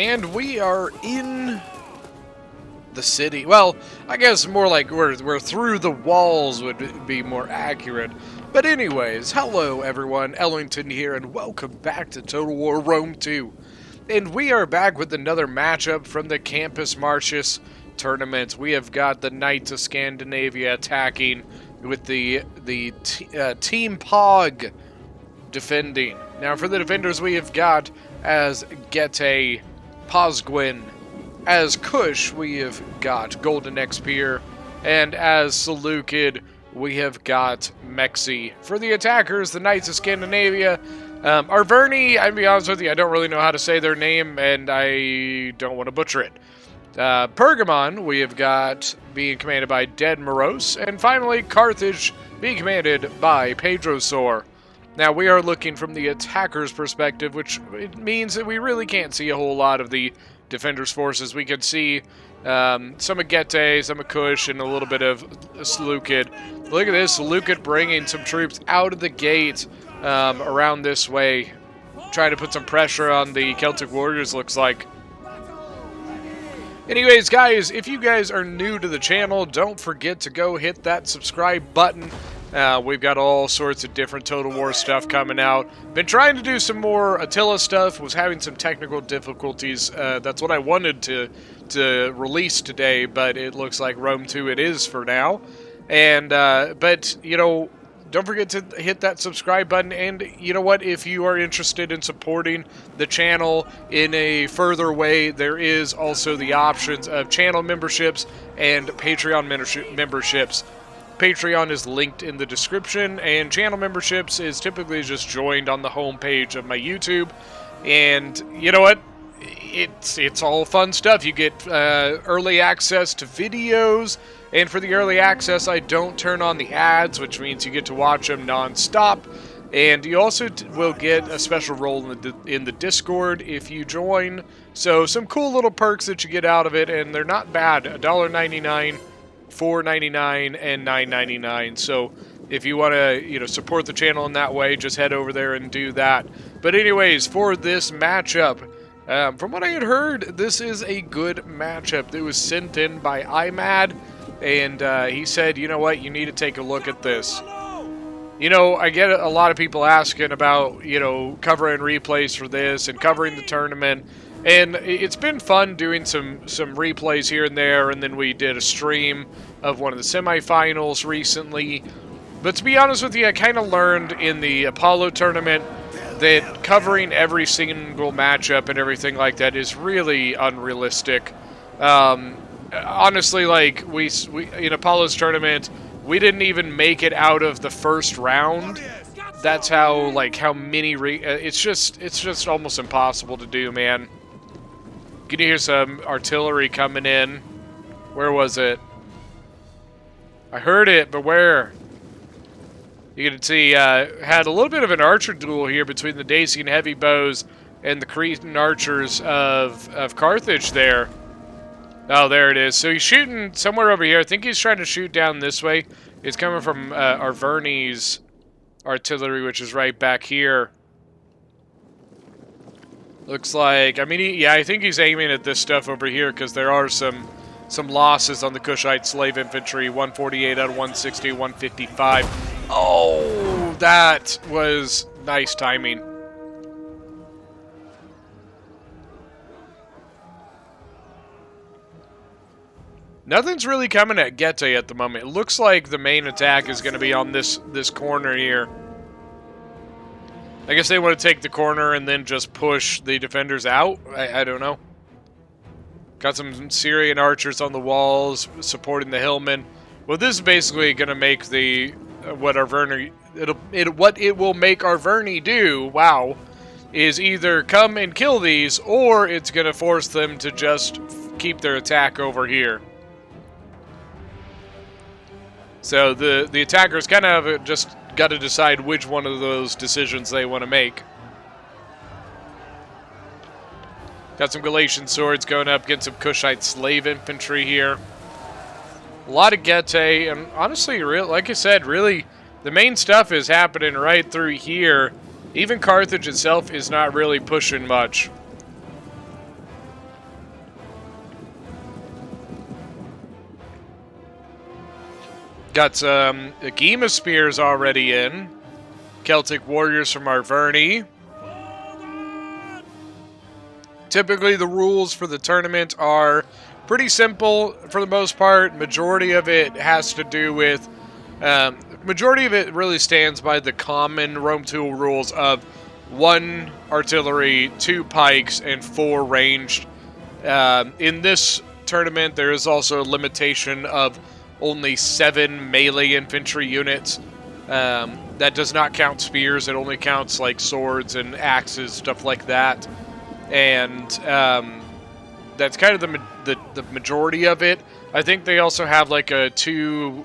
And we are in the city. Well, I guess more like we're through the walls would be more accurate. But anyways, hello everyone, Ellington here, and welcome back to Total War Rome 2. And we are back with another matchup from the Campus Martius tournament. We have got the Knights of Scandinavia attacking with the Team Pog defending. Now for the defenders we have got as Gete, Pozgwin, as Kush we have got Golden Expeer, and as Seleucid we have got Mexi. For the attackers, the Knights of Scandinavia, Arverni, I'll be honest with you, I don't really know how to say their name, and I don't want to butcher it. Pergamon, we have got being commanded by Dead Morose, and finally Carthage being commanded by Pedrosaur. Now we are looking from the attacker's perspective, which it means that we really can't see a whole lot of the defenders' forces. We can see some of Gete, some of Kush, and a little bit of Seleucid. Look at this, Seleucid bringing some troops out of the gate around this way, trying to put some pressure on the Celtic Warriors, looks like. Anyways, guys, if you guys are new to the channel, don't forget to go hit that subscribe button. We've got all sorts of different Total War stuff coming out. Been trying to do some more Attila stuff, was having some technical difficulties. That's what I wanted to release today, but it looks like Rome 2 it is for now. And, but, you know, don't forget to hit that subscribe button, and you know what, if you are interested in supporting the channel in a further way, there is also the options of channel memberships and Patreon memberships. Patreon is linked in the description, and channel memberships is typically just joined on the home page of my YouTube. And you know what? It's all fun stuff. You get early access to videos, and for the early access, I don't turn on the ads, which means you get to watch them non-stop. And you also will get a special role in the Discord if you join. So some cool little perks that you get out of it, and they're not bad. $1.99, $4.99, and $9.99. So if you want to, support the channel in that way, just head over there and do that. But anyways, for this matchup, from what I had heard, this is a good matchup that was sent in by iMad, and he said, you know what, you need to take a look at this. You know, I get a lot of people asking about, covering replays for this and covering the tournament, and it's been fun doing some replays here and there, and then we did a stream of one of the semifinals recently. But to be honest with you, I kind of learned in the Apollo tournament that covering every single matchup and everything like that is really unrealistic. Honestly, like, we in Apollo's tournament, we didn't even make it out of the first round. That's how many it's just almost impossible to do, man. Can you hear some artillery coming in? Where was it? I heard it, but where? You can see, had a little bit of an archer duel here between the Dacian heavy bows and the Cretan archers of Carthage there. Oh, there it is. So he's shooting somewhere over here. I think he's trying to shoot down this way. It's coming from Arverni's artillery, which is right back here. Looks like, I mean, I think he's aiming at this stuff over here because there are some losses on the Kushite slave infantry. 148 out of 160, 155. Oh, that was nice timing. Nothing's really coming at Gete at the moment. It looks like the main attack is going to be on this corner here. I guess they want to take the corner and then just push the defenders out. I don't know. Got some Syrian archers on the walls supporting the hillmen. Well, this is basically going to make the what it will make Arverni do. Wow, is either come and kill these, or it's going to force them to just keep their attack over here. So the attackers kind of just got to decide which one of those decisions they want to make. Got some Galatian swords going up against some Kushite slave infantry here. A lot of Gete, and honestly, like I said, really, the main stuff is happening right through here. Even Carthage itself is not really pushing much. Got some Agema Spears already in. Celtic Warriors from Arverni. Typically, the rules for the tournament are pretty simple for the most part. Majority of it has to do with... majority of it really stands by the common Rome tool rules of 1 artillery, 2 pikes, and 4 ranged. In this tournament, there is also a limitation of only 7 melee infantry units. That does not count spears. It only counts like swords and axes, stuff like that. And that's kind of the majority of it. I think they also have like a two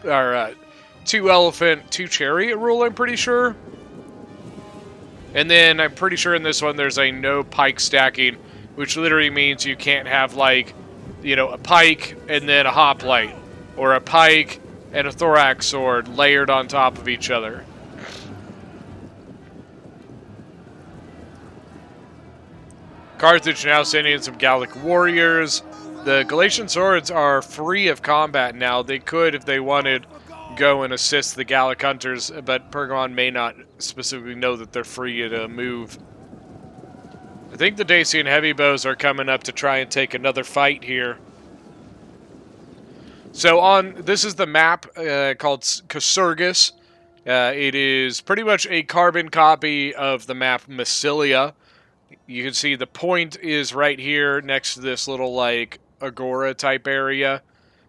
elephant, 2 chariot rule, I'm pretty sure. And then I'm pretty sure in this one there's a no pike stacking, which literally means you can't have like, you know, a pike and then a hoplite, or a pike and a thorax sword layered on top of each other. Carthage now sending in some Gallic warriors. The Galatian swords are free of combat now. They could, if they wanted, go and assist the Gallic hunters, but Pergamon may not specifically know that they're free to move. I think the Dacian heavy bows are coming up to try and take another fight here. So this is the map called Casurgis. It is pretty much a carbon copy of the map Massilia. You can see the point is right here next to this little like agora type area.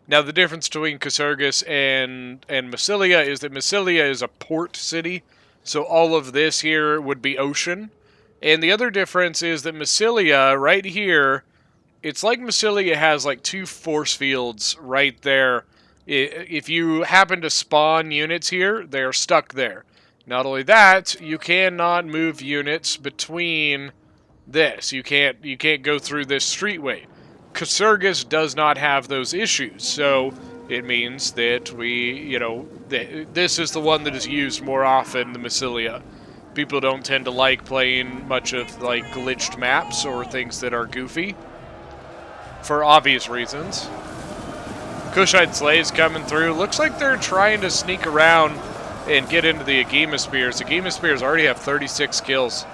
Now the difference between Casurgis and Massilia is that Massilia is a port city, so all of this here would be ocean. And the other difference is that Massilia, right here, it's like Massilia has like 2 force fields right there. If you happen to spawn units here, they're stuck there. Not only that, you cannot move units between this. You can't go through this streetway. Casurgis does not have those issues, so it means that this is the one that is used more often than Massilia. People don't tend to like playing much of like glitched maps or things that are goofy, for obvious reasons. Kushite slaves coming through. Looks like they're trying to sneak around and get into the Agema Spears. The Agema Spears already have 36 kills.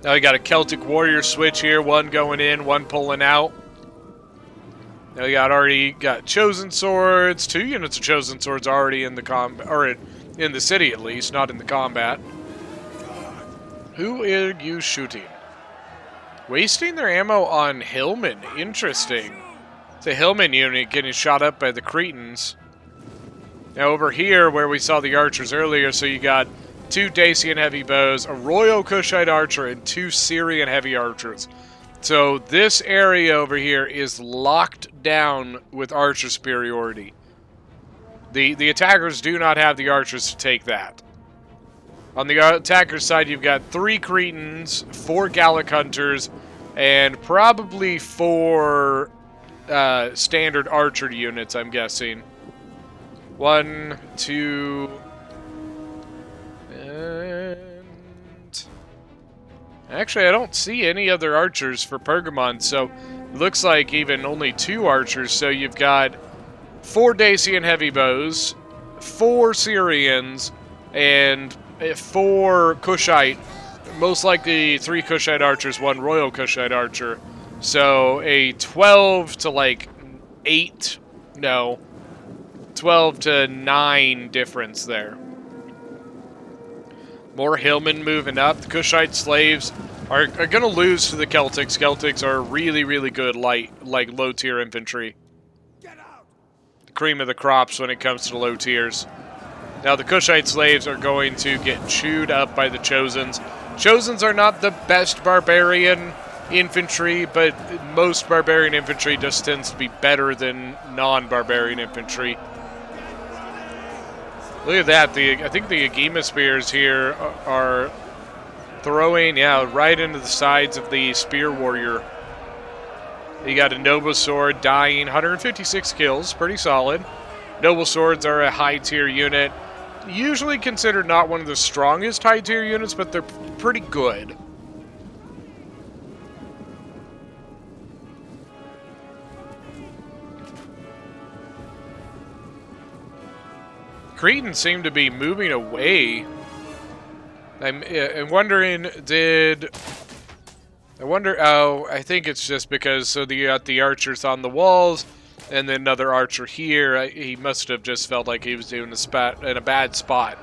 Now we got a Celtic warrior switch here, 1 going in, 1 pulling out. Now we already got chosen swords, 2 units of chosen swords already in the combat, or in the city at least, not in the combat. Who are you shooting? Wasting their ammo on Hillman. Interesting. It's a Hillman unit getting shot up by the Cretans. Now over here, where we saw the archers earlier, so you got 2 Dacian heavy bows, a Royal Kushite archer, and 2 Syrian heavy archers. So this area over here is locked down with archer superiority. The attackers do not have the archers to take that. On the attacker's side, you've got 3 Cretans, 4 Gallic hunters, and probably 4 standard archer units, I'm guessing. 1, 2... and... actually, I don't see any other archers for Pergamon, so it looks like even only 2 archers. So you've got 4 Dacian heavy bows, 4 Syrians, and 4 Kushite. Most likely 3 Kushite archers, 1 Royal Kushite archer. So a 12 to like 8, no, 12 to 9 difference there. More Hillmen moving up. The Kushite slaves are going to lose to the Celtics. Celtics are really, really good like low-tier infantry. The cream of the crops when it comes to the low tiers. Now the Kushite slaves are going to get chewed up by the Chosens. Chosens are not the best barbarian infantry, but most barbarian infantry just tends to be better than non-barbarian infantry. Look at that. I think the Agema Spears here are throwing, right into the sides of the Spear Warrior. You got a Noble Sword dying, 156 kills, pretty solid. Noble Swords are a high-tier unit. Usually considered not one of the strongest high-tier units, but they're pretty good. Cretans seem to be moving away. I'm wondering, oh, I think it's just because, so you got the archers on the walls, and then another archer here. He must have just felt like he was doing in a bad spot.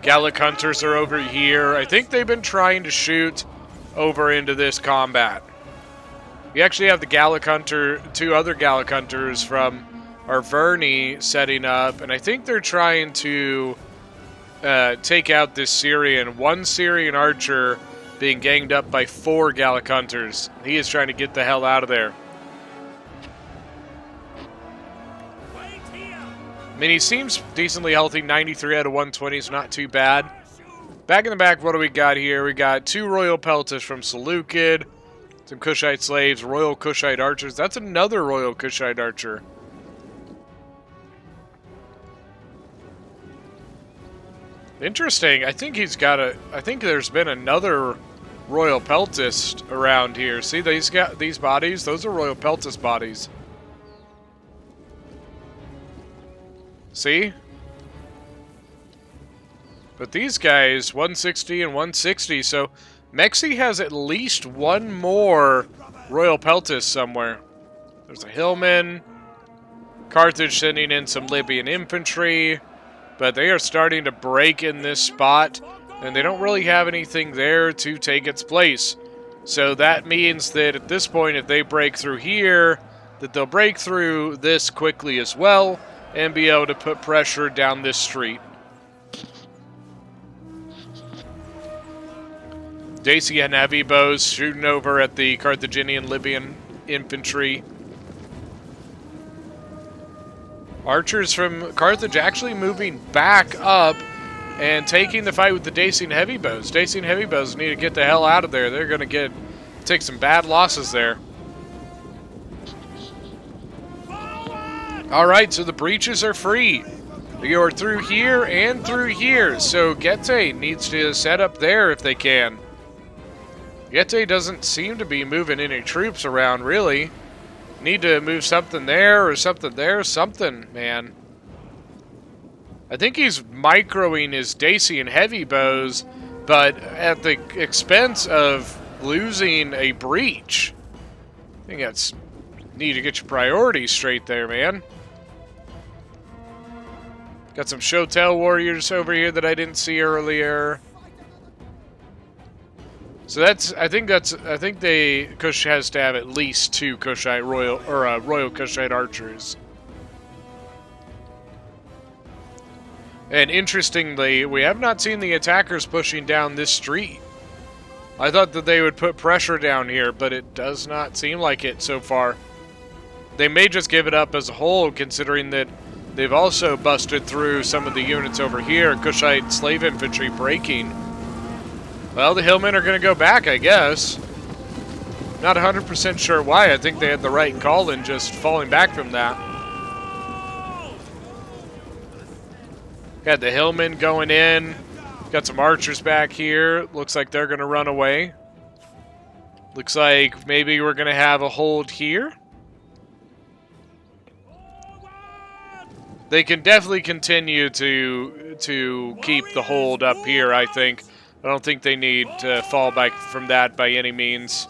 Gallic hunters are over here. I think they've been trying to shoot over into this combat. We actually have the Gallic hunter, 2 other Gallic hunters from Arverni setting up, and I think they're trying to take out this Syrian. 1 Syrian archer being ganged up by 4 Gallic hunters. He is trying to get the hell out of there. I mean, he seems decently healthy. 93 out of 120 is not too bad. Back in the back, what do we got here? We got 2 Royal Peltists from Seleucid, some Kushite slaves, Royal Kushite archers. That's another Royal Kushite archer. Interesting. I think he's got I think there's been another Royal Peltist around here. See, these bodies? Those are Royal Peltist bodies. See? But these guys, 160 and 160, so Mexi has at least 1 more Royal Peltist somewhere. There's a Hillman. Carthage sending in some Libyan infantry, but they are starting to break in this spot, and they don't really have anything there to take its place. So that means that at this point, if they break through here, that they'll break through this quickly as well, and be able to put pressure down this street. Dacian heavy bows shooting over at the Carthaginian Libyan infantry. Archers from Carthage actually moving back up and taking the fight with the Dacian heavy bows. Dacian heavy bows need to get the hell out of there. They're going to take some bad losses there. Alright, so the breaches are free. You're through here and through here. So Getae needs to set up there if they can. Getae doesn't seem to be moving any troops around, really. Need to move something there or something there. Something, man. I think he's microing his Dacian heavy bows, but at the expense of losing a breach. I think that's... Need to get your priorities straight there, man. Got some Shotel warriors over here that I didn't see earlier. So I think Kush has to have at least 2 Kushite Royal Kushite archers. And interestingly, we have not seen the attackers pushing down this street. I thought that they would put pressure down here, but it does not seem like it so far. They may just give it up as a whole, considering that they've also busted through some of the units over here. Kushite slave infantry breaking. Well, the Hillmen are going to go back, I guess. Not 100% sure why. I think they had the right call in just falling back from that. Got the Hillmen going in. Got some archers back here. Looks like they're going to run away. Looks like maybe we're going to have a hold here. They can definitely continue to keep the hold up here, I think. I don't think they need to fall back from that by any means.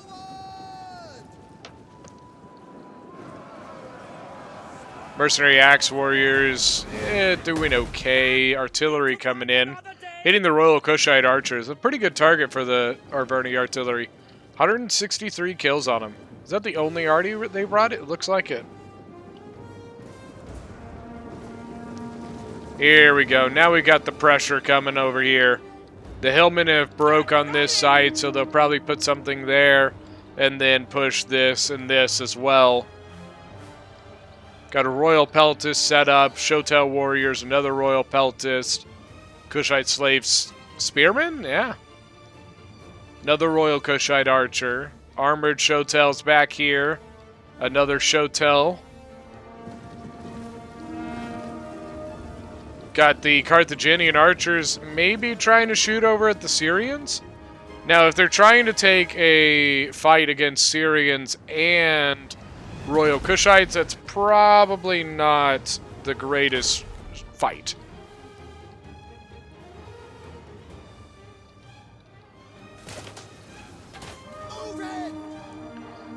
Mercenary Axe Warriors, doing okay. Artillery coming in. Hitting the Royal Kushite Archers. A pretty good target for the Arverni Artillery. 163 kills on them. Is that the only arty they brought? It looks like it. Here we go. Now we got the pressure coming over here. The Hillmen have broke on this side, so they'll probably put something there and then push this and this as well. Got a Royal Peltist set up. Shotel Warriors, another Royal Peltist. Kushite Slaves Spearmen? Yeah. Another Royal Kushite Archer. Armored Shotels back here. Another Shotel. Got the Carthaginian archers maybe trying to shoot over at the Syrians. Now, if they're trying to take a fight against Syrians and Royal Kushites, that's probably not the greatest fight.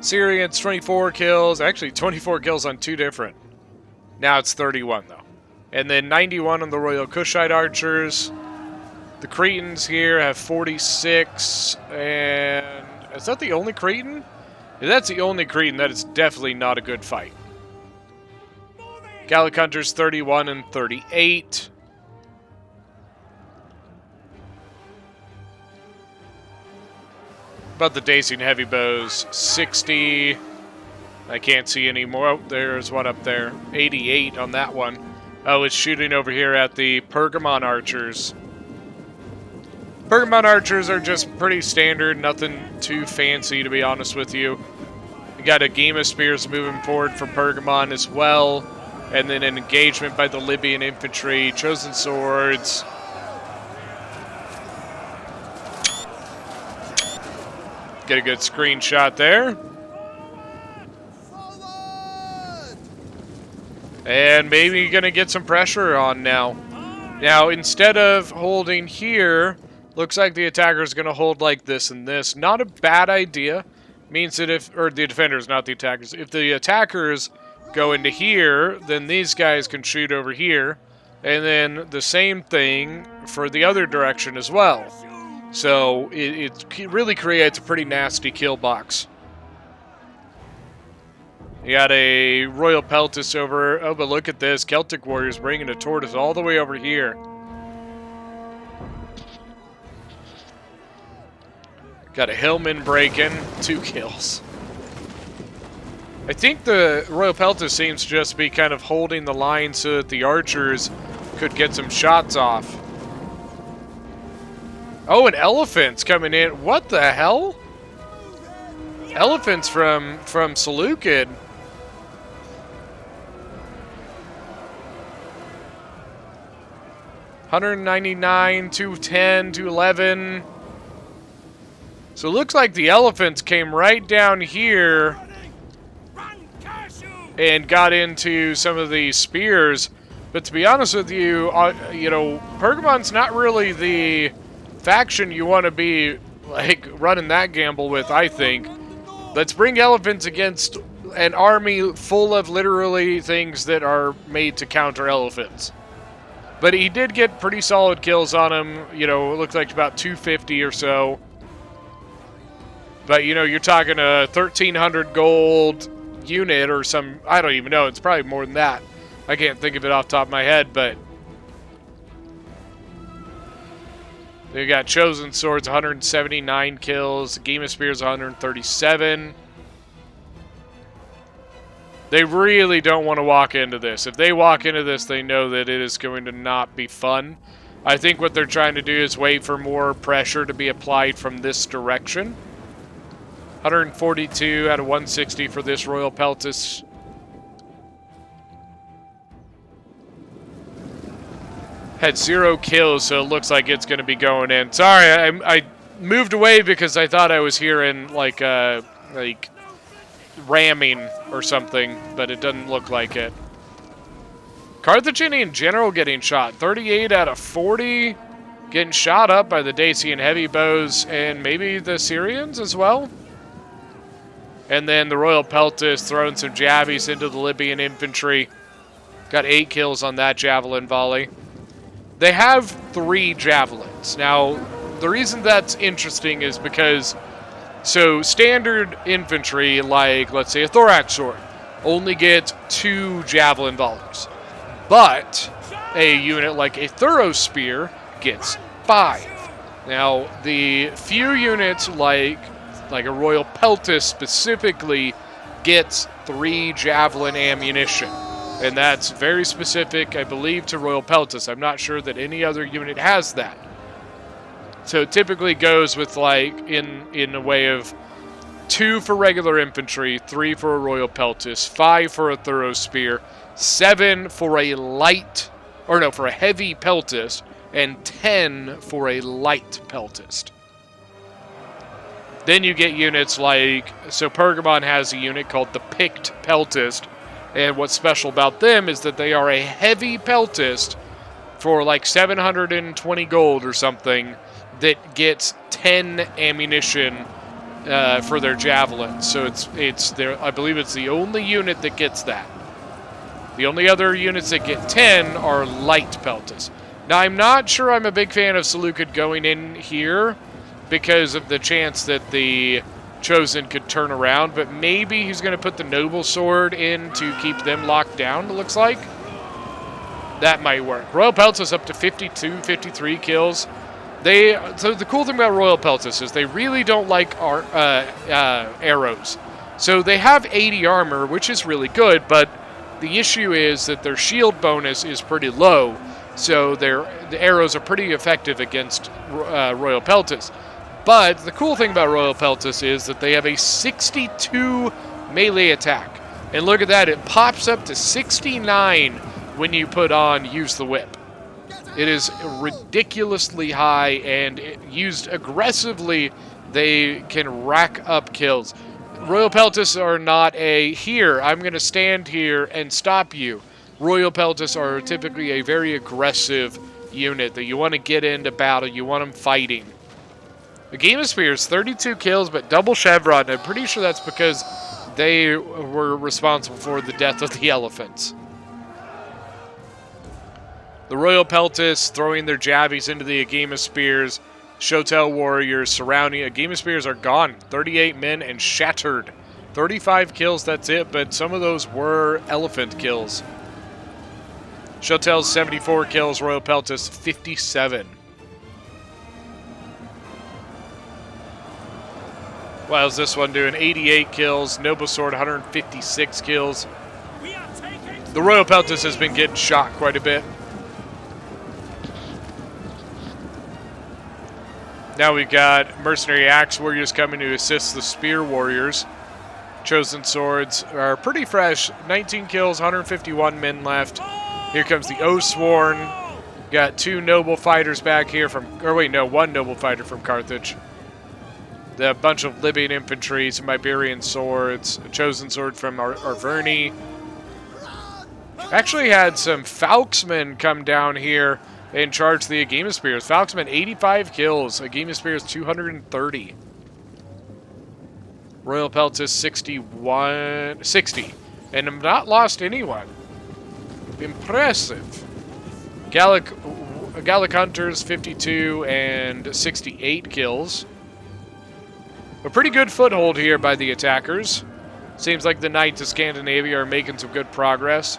Syrians, 24 kills. Actually, 24 kills on 2 different. Now it's 31, though. And then 91 on the Royal Kushite archers. The Cretans here have 46. And is that the only Cretan? If that's the only Cretan, that is definitely not a good fight. Gallic hunters, 31 and 38. About the Dacian heavy bows, 60. I can't see any more. Oh, there's one up there. 88 on that one. Oh, it's shooting over here at the Pergamon archers. Pergamon archers are just pretty standard. Nothing too fancy, to be honest with you. We got a Gema spears moving forward from Pergamon as well. And then an engagement by the Libyan infantry. Chosen swords. Get a good screenshot there. And maybe going to get some pressure on now. Now, instead of holding here, looks like the attacker is going to hold like this and this. Not a bad idea. Means that if, or the defenders, not the attackers. If the attackers go into here, then these guys can shoot over here. And then the same thing for the other direction as well. So it really creates a pretty nasty kill box. You got a Royal Peltis over. Oh, but look at this. Celtic Warriors bringing a tortoise all the way over here. Got a Hillman breaking. 2 kills. I think the Royal Peltis seems to just be kind of holding the line so that the archers could get some shots off. Oh, an elephant's coming in. What the hell? Elephants from Seleucid. $199, 210, 211. So it looks like the elephants came right down here and got into some of these spears. But to be honest with you, you know, Pergamon's not really the faction you want to be like running that gamble with, I think. Let's bring elephants against an army full of literally things that are made to counter elephants. But he did get pretty solid kills on him. You know, it looked like about 250 or so. But, you know, you're talking a 1,300 gold unit or some, I don't even know. It's probably more than that. I can't think of it off the top of my head, but they got Chosen Swords, 179 kills. Gema Spears, 137. They really don't want to walk into this. If they walk into this, they know that it is going to not be fun. I think what they're trying to do is wait for more pressure to be applied from this direction. 142 out of 160 for this Royal Peltis. Had 0 kills, so it looks like it's going to be going in. Sorry, I moved away because I thought I was hearing like ramming or something, but it doesn't look like it. Carthaginian general getting shot. 38 out of 40. Getting shot up by the Dacian heavy bows and maybe the Syrians as well. And then the Royal Peltis throwing some jabbies into the Libyan infantry. Got 8 kills on that javelin volley. They have 3 javelins. Now, the reason that's interesting is because, so standard infantry, like, let's say a thorax sword, only gets 2 javelin volleys. But a unit like a thorough spear gets 5. Now, the few units like a Royal Peltis specifically gets 3 javelin ammunition. And that's very specific, I believe, to Royal Peltis. I'm not sure that any other unit has that. So it typically goes with, like, in a way of 2 for regular infantry, 3 for a Royal Peltis, 5 for a thorough spear, 7 for a light, or no, for a heavy Peltist, and 10 for a light Peltist. Then you get units like, so Pergamon has a unit called the Picked Peltist, And what's special about them is that they are a heavy peltist for like 720 gold or something that gets 10 ammunition for their javelins. So it's their, I believe it's the only unit that gets that. The only other units that get 10 are light peltists. Now, I'm not sure I'm a big fan of Seleucid going in here because of the chance that the Chosen could turn around, but maybe he's going to put the Noble Sword in to keep them locked down, it looks like. That might work. Royal Peltis up to 52, 53 kills. So the cool thing about Royal Peltis is they really don't like arrows. So they have 80 armor, which is really good, but the issue is that their shield bonus is pretty low, so the arrows are pretty effective against Royal Peltis. But the cool thing about Royal Peltis is that they have a 62 melee attack. And look at that, it pops up to 69 when you put on Use the Whip. It is ridiculously high, and used aggressively, they can rack up kills. Royal Peltis are not here, I'm going to stand here and stop you. Royal Peltis are typically a very aggressive unit that you want to get into battle, you want them fighting. The Game of Spears, 32 kills, but double chevron. I'm pretty sure that's because they were responsible for the death of the elephants. The Royal Peltis throwing their javies into the Agema Spears. Shotel Warriors surrounding. Agema Spears are gone. 38 men and shattered. 35 kills, that's it, but some of those were elephant kills. Shotel's 74 kills, Royal Peltis 57. How's this one doing? 88 kills. Noble Sword, 156 kills. The Royal Peltis has been getting shot quite a bit. Now we've got Mercenary Axe Warriors coming to assist the Spear Warriors. Chosen Swords are pretty fresh. 19 kills, 151 men left. Here comes the Oathsworn. Got two Noble Fighters back here from... Or wait, no, one Noble Fighter from Carthage. A bunch of Libyan infantry, some Iberian swords, a Chosen Sword from Arverni. Actually had some Falksmen come down here and charge the Agema Spears. Falksmen, 85 kills. Agema Spears, 230. Royal Peltis, 60. And have not lost anyone. Impressive. Gallic Hunters, 52 and 68 kills. A pretty good foothold here by the attackers. Seems like the Knights of Scandinavia are making some good progress.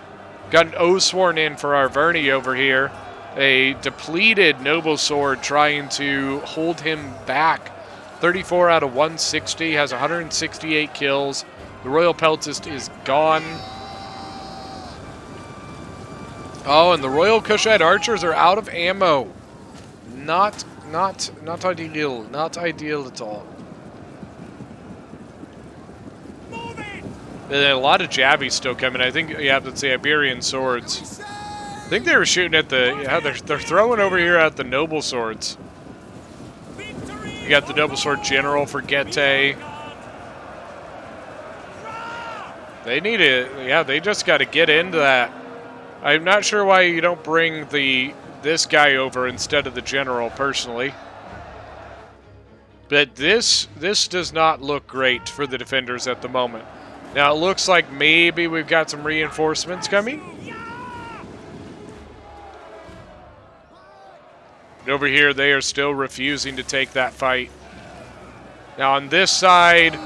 Got an Oathsworn in for Arverni over here. A depleted Noble Sword trying to hold him back. 34 out of 160, has 168 kills. The Royal Peltist is gone. Oh, and the Royal Kushite Archers are out of ammo. Not ideal. Not ideal at all. And a lot of javies still coming. I think you have to say Iberian swords. I think they were shooting at the... Yeah, they're throwing over here at the Noble Swords. You got the Noble Sword General for Getae. They need it. Yeah, they just got to get into that. I'm not sure why you don't bring this guy over instead of the General, personally. But this does not look great for the defenders at the moment. Now, it looks like maybe we've got some reinforcements coming. And over here, they are still refusing to take that fight. Now, on this side,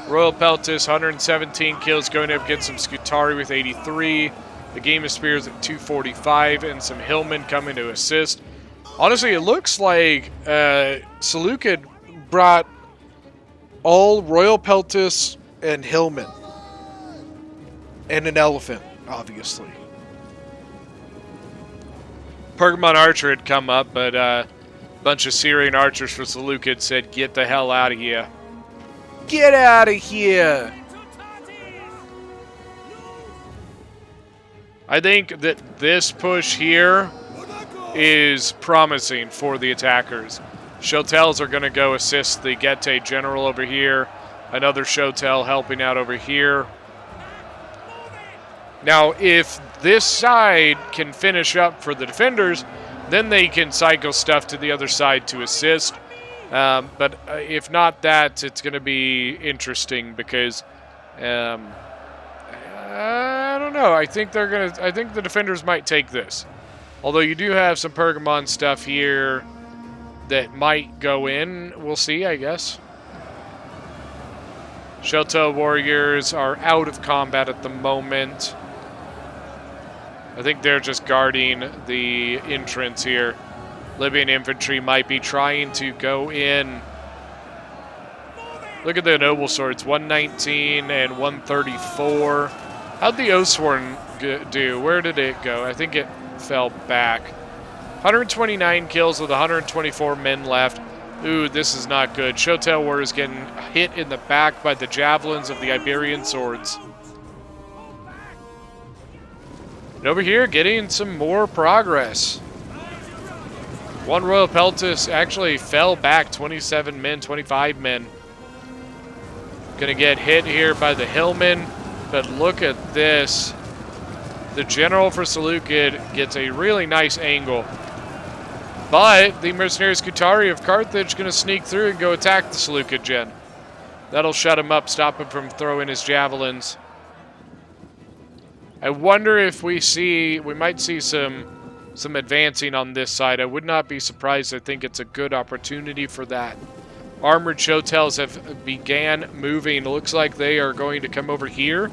Royal Peltis, 117 kills, going up against some Scutari with 83. The Game of Spears at 245, and some Hillmen coming to assist. Honestly, it looks like Seleucid brought all Royal Peltis and Hillmen. And an elephant, obviously. Pergamon Archer had come up, but a bunch of Syrian archers for Seleucid said, "Get the hell out of here. Get out of here!" I think that this push here is promising for the attackers. Shotels are going to go assist the Getae General over here. Another Shotel helping out over here. Now, if this side can finish up for the defenders, then they can cycle stuff to the other side to assist. But if not that, it's going to be interesting because I don't know. I think I think the defenders might take this. Although you do have some Pergamon stuff here that might go in. We'll see, I guess. Shotel warriors are out of combat at the moment. I think they're just guarding the entrance here. Libyan infantry might be trying to go in. Look at the noble swords, 119 and 134. How'd the Oathsworn do? Where did it go? I think it fell back. 129 kills with 124 men left. Ooh, this is not good. Shotel warriors getting hit in the back by the javelins of the Iberian swords. And over here, getting some more progress. One Royal Peltis actually fell back, 27 men, 25 men. Gonna get hit here by the Hillmen, but look at this. The General for Seleucid gets a really nice angle. But the mercenary Scutari of Carthage gonna sneak through and go attack the Seleucid gen. That'll shut him up, stop him from throwing his javelins. I wonder if we might see some advancing on this side. I would not be surprised. I think it's a good opportunity for that. Armored Shotels have began moving. It looks like they are going to come over here.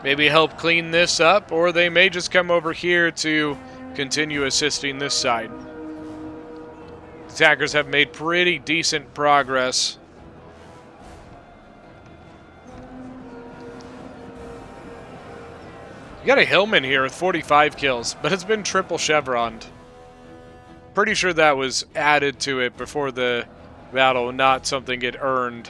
Maybe help clean this up, or they may just come over here to continue assisting this side. Attackers have made pretty decent progress. You got a Hillman here with 45 kills, but it's been triple chevroned. Pretty sure that was added to it before the battle, not something it earned.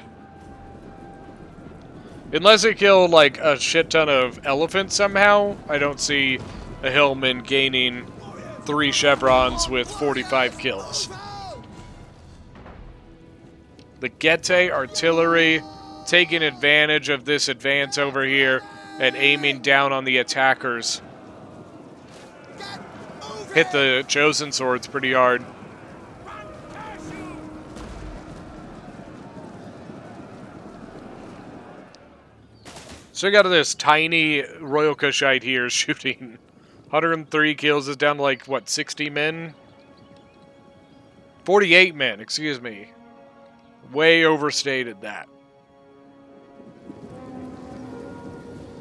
Unless it killed like a shit ton of elephants somehow, I don't see a Hillman gaining 3 chevrons with 45 kills. The Getae artillery taking advantage of this advance over here and aiming down on the attackers. Hit the Chosen Swords pretty hard. So we got this tiny Royal Kushite here shooting 103 kills. Is down to like, what, 60 men? 48 men, excuse me. Way overstated that.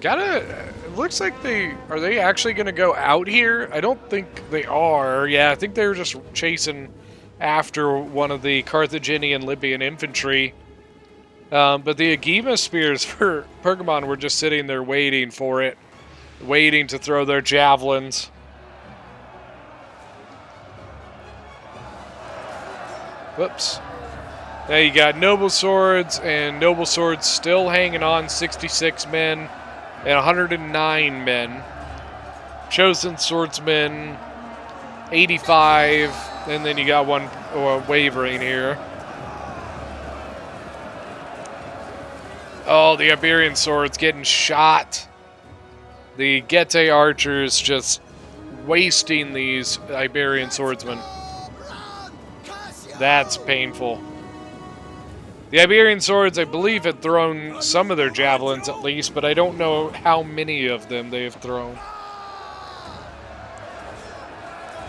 It looks like are they actually going to go out here? I don't think they are. Yeah, I think they were just chasing after one of the Carthaginian Libyan infantry. But the Agema spears for Pergamon were just sitting there waiting for it. Waiting to throw their javelins. Whoops. Now you got Noble Swords, and Noble Swords still hanging on, 66 men. And 109 men. Chosen Swordsmen, 85. And then you got one wavering here. Oh, the Iberian Swords getting shot. The Getae archers just wasting these Iberian swordsmen. That's painful. The Iberian swords, I believe, had thrown some of their javelins at least, but I don't know how many of them they have thrown.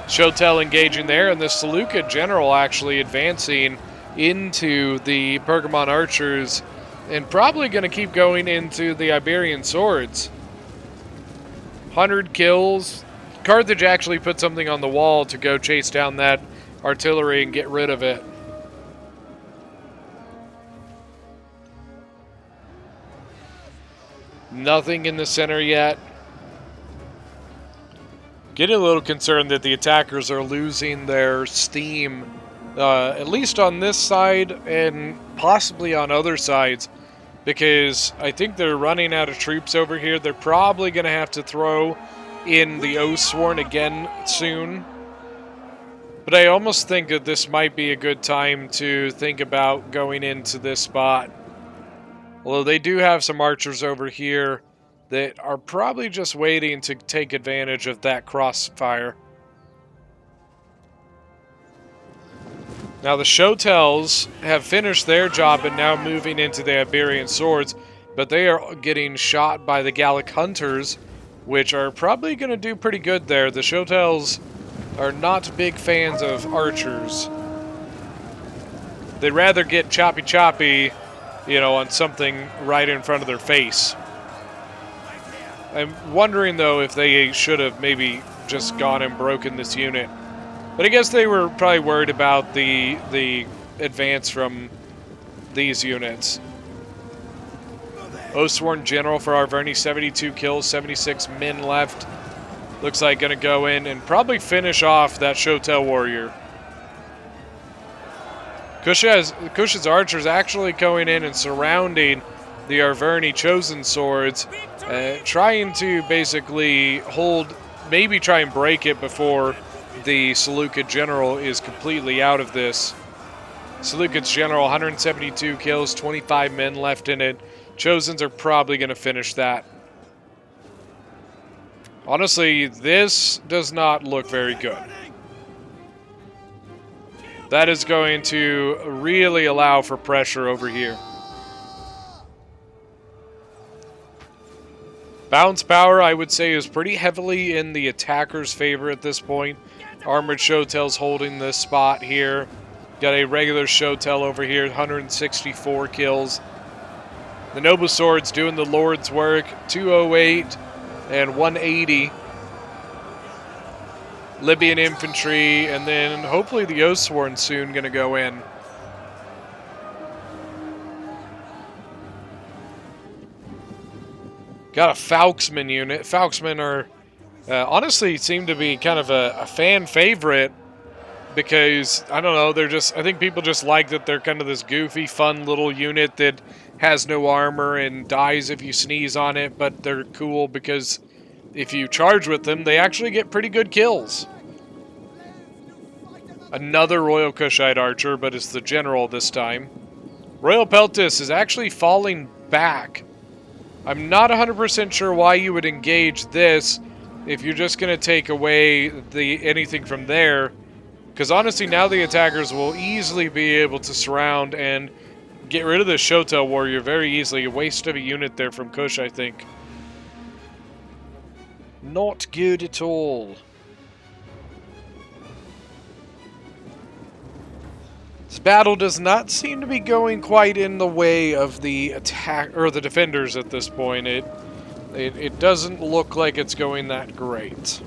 Shotel engaging there, and the Seleucid general actually advancing into the Pergamon archers, and probably going to keep going into the Iberian swords. 100 kills. Carthage actually put something on the wall to go chase down that artillery and get rid of it. Nothing in the center yet. Getting a little concerned that the attackers are losing their steam, at least on this side and possibly on other sides, because I think they're running out of troops over here. They're probably going to have to throw in the Oathsworn again soon. But I almost think that this might be a good time to think about going into this spot. Although they do have some archers over here that are probably just waiting to take advantage of that crossfire. Now the Shotels have finished their job and now moving into the Iberian swords, but they are getting shot by the Gallic hunters, which are probably going to do pretty good there. The Shotels are not big fans of archers. They'd rather get choppy, you know, on something right in front of their face. I'm wondering, though, if they should have maybe just gone and broken this unit. But I guess they were probably worried about the advance from these units. Oathsworn General for Arverni, 72 kills, 76 men left. Looks like going to go in and probably finish off that Shotel warrior. Kush's archers actually going in and surrounding the Arverni Chosen Swords, trying to basically hold, maybe try and break it before the Seleucid General is completely out of this. Seleucid's General, 172 kills, 25 men left in it. Chosens are probably going to finish that. Honestly, this does not look very good. That is going to really allow for pressure over here. Bounce power, I would say, is pretty heavily in the attacker's favor at this point. Armored Shotel's holding this spot here. Got a regular Shotel over here, 164 kills. The Noble Swords doing the Lord's work, 208 and 180. Libyan Infantry, and then hopefully the Oathsworn soon going to go in. Got a Falksman unit. Falksmen are honestly seem to be kind of a fan favorite because, I don't know, they're just, I think people just like that they're kind of this goofy, fun little unit that has no armor and dies if you sneeze on it, but they're cool because if you charge with them, they actually get pretty good kills. Another Royal Kushite archer, but it's the general this time. Royal Peltis is actually falling back. I'm not 100% sure why you would engage this if you're just going to take away anything from there. Because honestly, now the attackers will easily be able to surround and get rid of the Shotel warrior very easily. A waste of a unit there from Kush, I think. Not good at all. This battle does not seem to be going quite in the way of the attack or the defenders at this point. It doesn't look like it's going that great.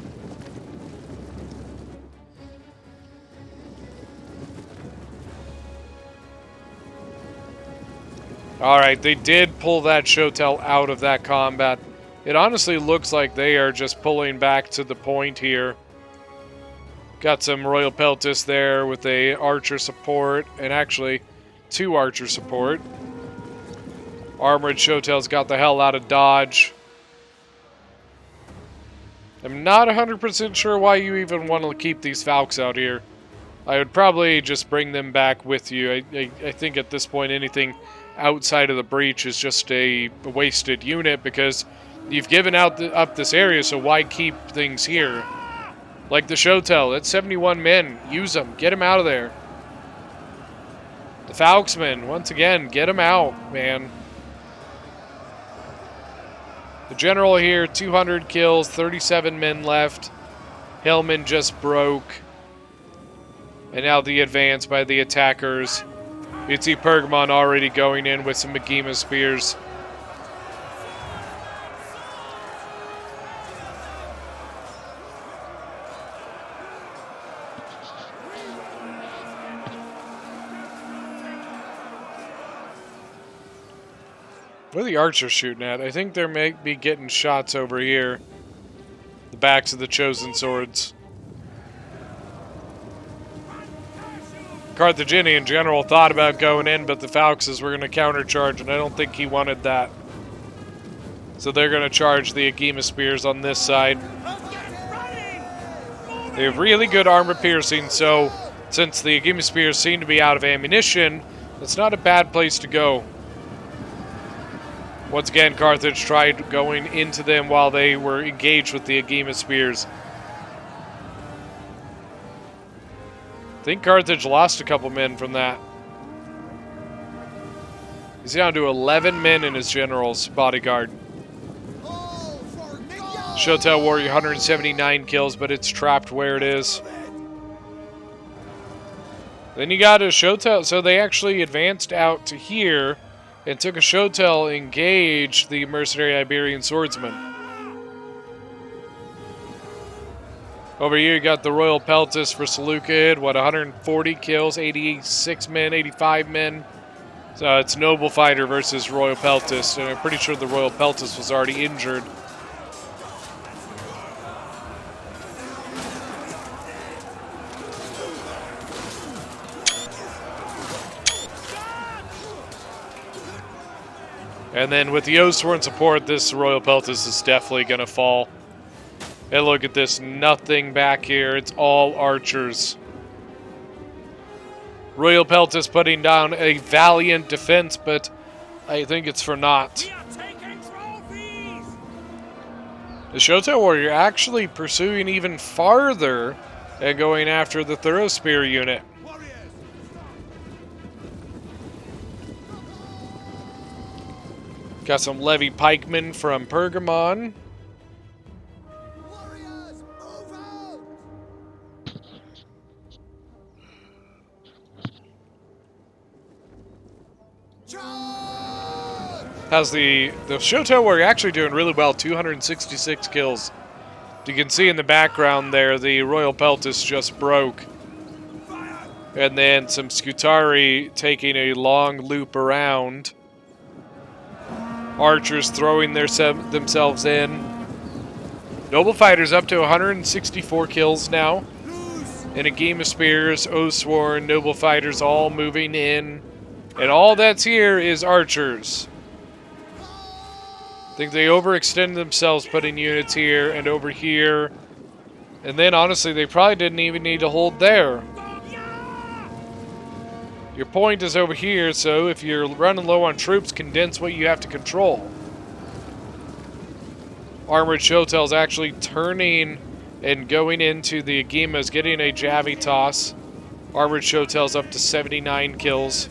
Alright, they did pull that Shotel out of that combat. It honestly looks like they are just pulling back to the point here. Got some Royal Peltis there with a archer support, and actually 2 archer support. Armored Shotel's got the hell out of dodge. I'm not 100% sure why you even want to keep these Falks out here. I would probably just bring them back with you. I think at this point anything outside of the breach is just a wasted unit because you've given up this area, so why keep things here? Like the Shotel, that's 71 men. Use them. Get them out of there. The Falksmen, once again, get them out, man. The general here, 200 kills, 37 men left. Hillman just broke. And now the advance by the attackers. You see Pergamon already going in with some Megima spears. Where are the archers shooting at? I think they may be getting shots over here. The backs of the Chosen Swords. Carthaginian general thought about going in, but the Falxes were going to countercharge, and I don't think he wanted that. So they're going to charge the Agema spears on this side. They have really good armor piercing, so since the Agema spears seem to be out of ammunition, it's not a bad place to go. Once again, Carthage tried going into them while they were engaged with the Agema spears. I think Carthage lost a couple men from that. He's down to 11 men in his general's bodyguard. Shotel Warrior, 179 kills, but it's trapped where it is. Then you got a Shotel, so they actually advanced out to here and took a Shotel, engaged the mercenary Iberian swordsman. Over here you got the Royal Peltis for Seleucid, 140 kills, 86 men, 85 men. So it's Noble Fighter versus Royal Peltis, and I'm pretty sure the Royal Peltis was already injured. And then with the Oathsworn support, this Royal Peltis is definitely going to fall. And look at this, nothing back here. It's all archers. Royal Peltis putting down a valiant defense, but I think it's for naught. The Shotel Warrior actually pursuing even farther and going after the Thorough Spear unit. Got some Levy Pikemen from Pergamon. How's the Shotel Warrior actually doing really well, 266 kills. You can see in the background there, the Royal Peltis just broke. And then some Scutari taking a long loop around. Archers throwing themselves in. Noble Fighters up to 164 kills now. And Agema Spears, Oathsworn, Noble Fighters all moving in. And all that's here is archers. I think they overextended themselves putting units here and over here. And then honestly, they probably didn't even need to hold there. Your point is over here, so if you're running low on troops, condense what you have to control. Armored Shotel's actually turning and going into the Agemas, getting a Javi toss. Armored Shotel's up to 79 kills.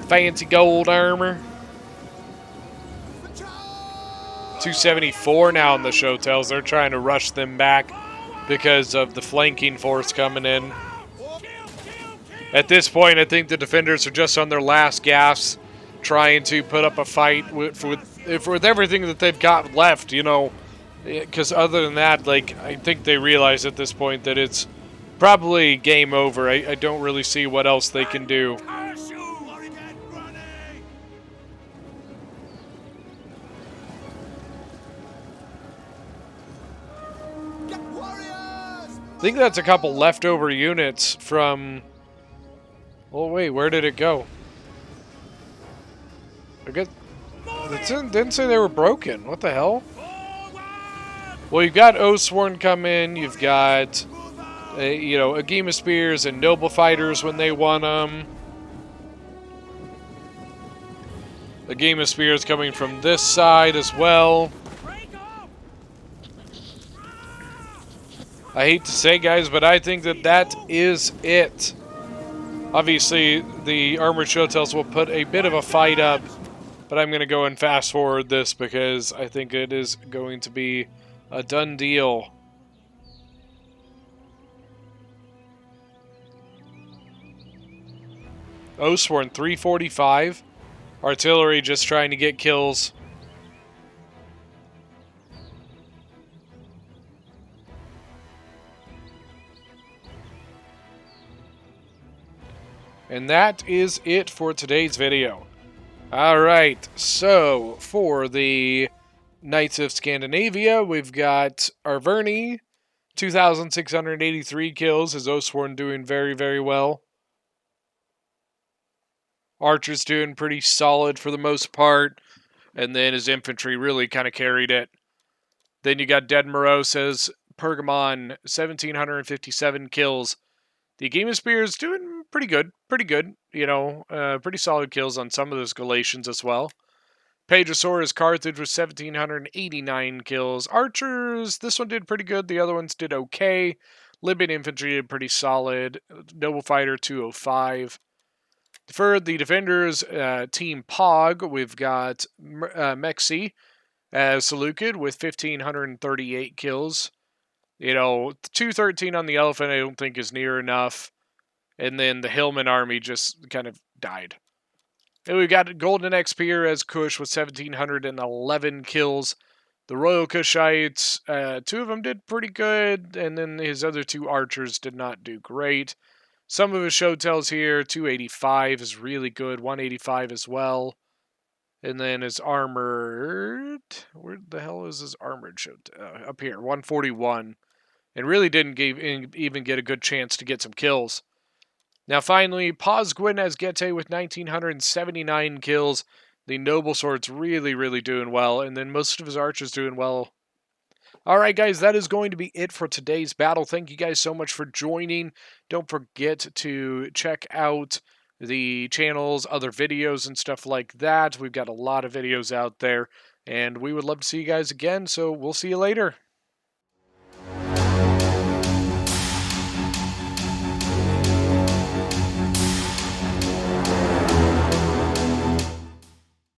Fancy gold armor. 274 now in the Shotels. They're trying to rush them back because of the flanking force coming in. At this point, I think the defenders are just on their last gasps, trying to put up a fight with everything that they've got left, you know. Because other than that, like, I think they realize at this point that it's probably game over. I don't really see what else they can do. I think that's a couple leftover units from... Oh, wait, where did it go? I guess... It didn't say they were broken. What the hell? Well, you've got Oathsworn come in. You've got, you know, Agema Spears and Noble Fighters when they want them. Agema Spears coming from this side as well. I hate to say, guys, but I think that is it. Obviously, the Armored Shotels will put a bit of a fight up, but I'm going to go and fast forward this because I think it is going to be a done deal. Oathsworn 345. Artillery just trying to get kills. And that is it for today's video. Alright, so for the Knights of Scandinavia, we've got Arverni, 2,683 kills. His Oathsworn doing very, very well. Archer's doing pretty solid for the most part. And then his infantry really kind of carried it. Then you got Dead Morose's Pergamon, 1,757 kills. The Game of Spear is doing pretty good. Pretty good. You know, pretty solid kills on some of those Galatians as well. Pagosaurus Carthage with 1,789 kills. Archers, this one did pretty good. The other ones did okay. Libyan Infantry did pretty solid. Noble Fighter 205. For the Defenders, Team Pog, we've got Mexi as Seleucid with 1,538 kills. You know, 213 on the Elephant I don't think is near enough. And then the Hillman army just kind of died. And we've got Golden XP as Kush with 1,711 kills. The Royal Kushites, 2 of them did pretty good, and then his other 2 archers did not do great. Some of his show tells here, 285 is really good, 185 as well. And then his armored, where the hell is his armored show? Up here, 141. And really didn't even get a good chance to get some kills. Now finally, Pozgwin as Gete with 1,979 kills. The Noble Sword's really, really doing well, and then most of his archers doing well. Alright guys, that is going to be it for today's battle. Thank you guys so much for joining. Don't forget to check out the channel's other videos and stuff like that. We've got a lot of videos out there, and we would love to see you guys again, so we'll see you later.